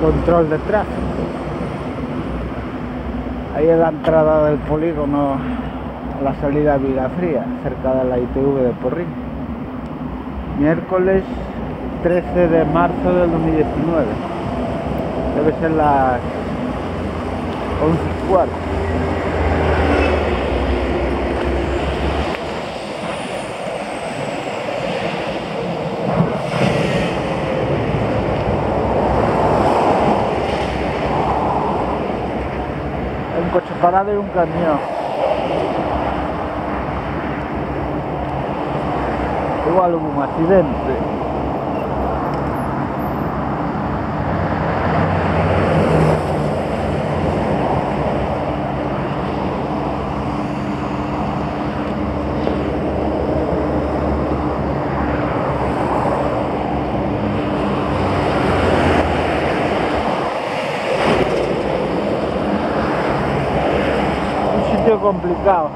control de tráfico. Ahí es la entrada del polígono a la salida de Vilafría, cerca de la ITV de Porrín. Miércoles 13 de marzo del 2019. Debe ser las 11:15. Un coche parado y un camión. Igual hubo un accidente. Un sitio complicado.